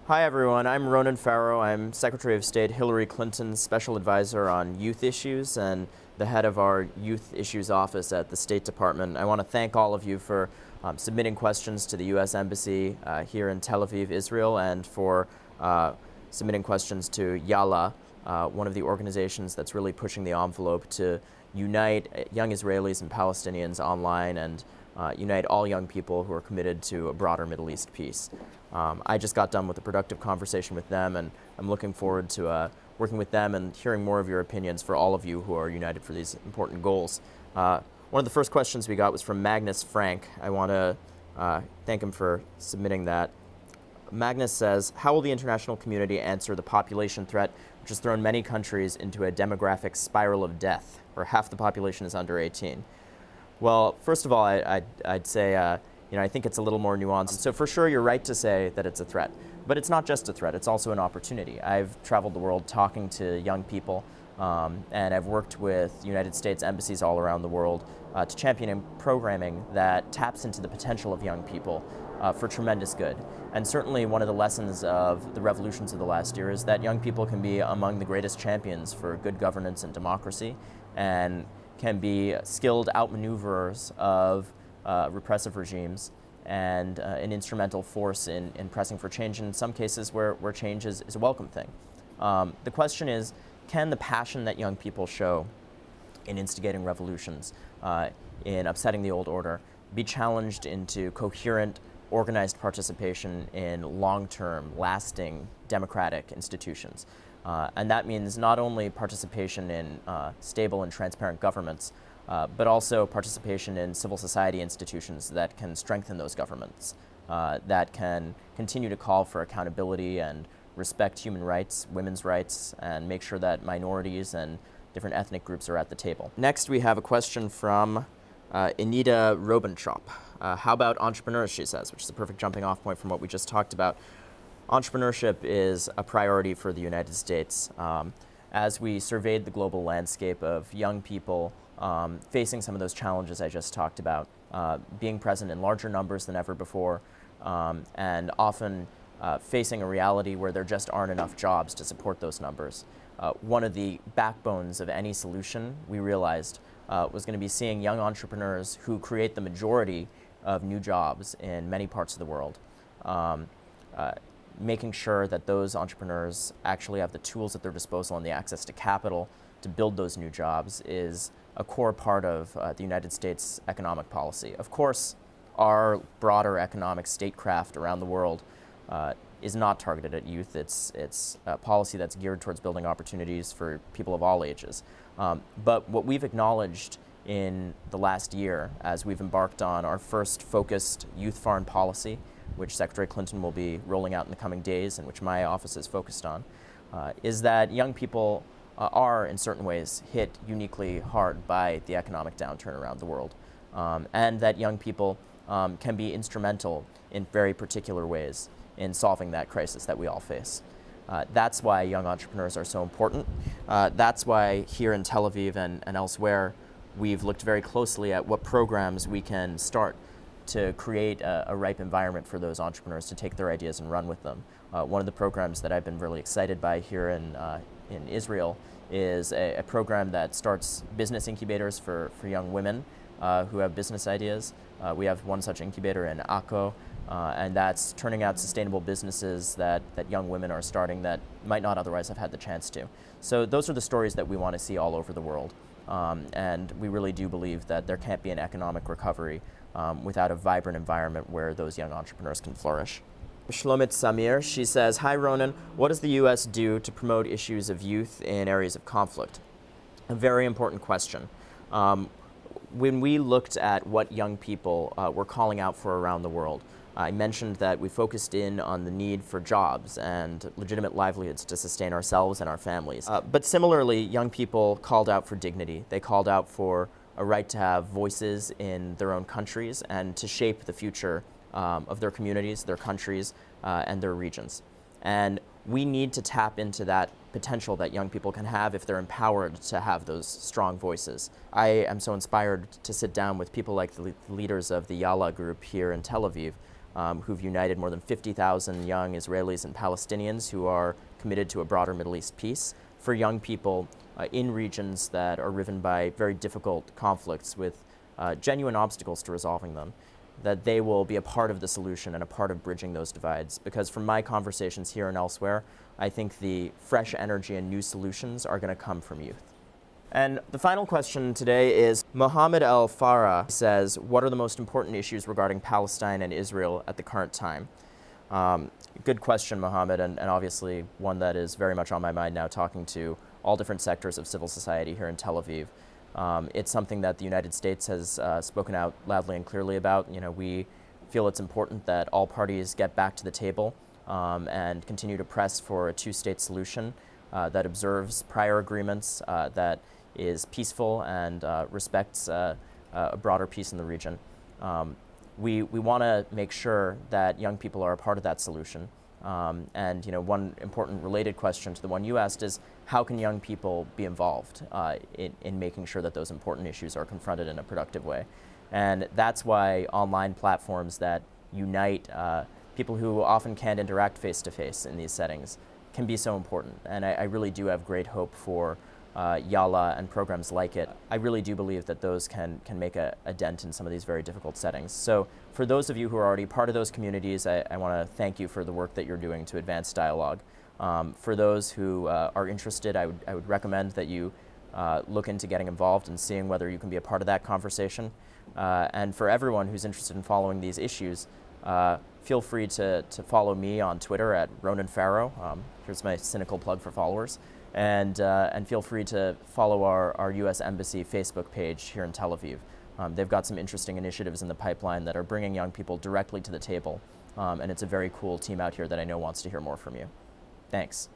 Hi everyone, I'm Ronan Farrow. I'm Secretary of State Hillary Clinton's Special Advisor on Youth Issues and the head of our Youth Issues Office at the State Department. I want to thank all of you for submitting questions to the U.S. Embassy here in Tel Aviv, Israel, and for submitting questions to YaLa, one of the organizations that's really pushing the envelope to unite young Israelis and Palestinians online and unite all young people who are committed to a broader Middle East peace. I just got done with a productive conversation with them, and I'm looking forward to working with them and hearing more of your opinions for all of you who are united for these important goals. One of the first questions we got was from Magnus Frank. I want to thank him for submitting that. Magnus says, how will the international community answer the population threat, which has thrown many countries into a demographic spiral of death, where half the population is under 18? Well, first of all, I'd say, I think it's a little more nuanced. So for sure, you're right to say that it's a threat. But it's not just a threat, it's also an opportunity. I've traveled the world talking to young people, and I've worked with United States embassies all around the world to champion programming that taps into the potential of young people for tremendous good. And certainly one of the lessons of the revolutions of the last year is that young people can be among the greatest champions for good governance and democracy, and can be skilled outmaneuverers of repressive regimes and an instrumental force in pressing for change in some cases where change is a welcome thing. The question is, can the passion that young people show in instigating revolutions, in upsetting the old order, be challenged into coherent, organized participation in long-term, lasting democratic institutions? And that means not only participation in stable and transparent governments, but also participation in civil society institutions that can strengthen those governments, that can continue to call for accountability and respect human rights, women's rights, and make sure that minorities and different ethnic groups are at the table. Next, we have a question from Anita Robenchop. How about entrepreneurs, she says, which is a perfect jumping off point from what we just talked about. Entrepreneurship is a priority for the United States. As we surveyed the global landscape of young people facing some of those challenges I just talked about, being present in larger numbers than ever before, and often facing a reality where there just aren't enough jobs to support those numbers. One of the backbones of any solution, we realized, was going to be seeing young entrepreneurs who create the majority of new jobs in many parts of the world. Making sure that those entrepreneurs actually have the tools at their disposal and the access to capital to build those new jobs is a core part of the United States economic policy. Of course, our broader economic statecraft around the world is not targeted at youth. It's a policy that's geared towards building opportunities for people of all ages. But what we've acknowledged in the last year, as we've embarked on our first focused youth foreign policy, which Secretary Clinton will be rolling out in the coming days and which my office is focused on, is that young people are, in certain ways, hit uniquely hard by the economic downturn around the world, and that young people can be instrumental in very particular ways in solving that crisis that we all face. That's why young entrepreneurs are so important. That's why here in Tel Aviv and elsewhere, we've looked very closely at what programs we can start to create a ripe environment for those entrepreneurs to take their ideas and run with them. One of the programs that I've been really excited by here in Israel is a program that starts business incubators for young women who have business ideas. We have one such incubator in Akko, and that's turning out sustainable businesses that young women are starting that might not otherwise have had the chance to. So those are the stories that we want to see all over the world. And we really do believe that there can't be an economic recovery without a vibrant environment where those young entrepreneurs can flourish. Shlomit Samir, she says, hi Ronan, what does the U.S. do to promote issues of youth in areas of conflict? A very important question. When we looked at what young people were calling out for around the world, I mentioned that we focused in on the need for jobs and legitimate livelihoods to sustain ourselves and our families. But similarly, young people called out for dignity. They called out for a right to have voices in their own countries and to shape the future of their communities, their countries, and their regions. And we need to tap into that potential that young people can have if they're empowered to have those strong voices. I am so inspired to sit down with people like the leaders of the YaLa group here in Tel Aviv, who've united more than 50,000 young Israelis and Palestinians who are committed to a broader Middle East peace, for young people in regions that are riven by very difficult conflicts with genuine obstacles to resolving them, that they will be a part of the solution and a part of bridging those divides. Because from my conversations here and elsewhere, I think the fresh energy and new solutions are going to come from youth. And the final question today is, Mohammed Al-Farah says, what are the most important issues regarding Palestine and Israel at the current time? Good question, Mohammed, and obviously one that is very much on my mind now, talking to all different sectors of civil society here in Tel Aviv. It's something that the United States has spoken out loudly and clearly about. You know, we feel it's important that all parties get back to the table and continue to press for a two-state solution that observes prior agreements, that is peaceful and respects a broader peace in the region. We want to make sure that young people are a part of that solution. And one important related question to the one you asked is, how can young people be involved in making sure that those important issues are confronted in a productive way? And that's why online platforms that unite people who often can't interact face-to-face in these settings can be so important. And I really do have great hope for YaLa and programs like it. I really do believe that those can make a dent in some of these very difficult settings. So for those of you who are already part of those communities, I want to thank you for the work that you're doing to advance dialogue. For those who are interested, I would recommend that you look into getting involved and seeing whether you can be a part of that conversation. And for everyone who's interested in following these issues, feel free to follow me on Twitter at Ronan Farrow. Here's my cynical plug for followers. And feel free to follow our U.S. Embassy Facebook page here in Tel Aviv. They've got some interesting initiatives in the pipeline that are bringing young people directly to the table. And it's a very cool team out here that I know wants to hear more from you. Thanks.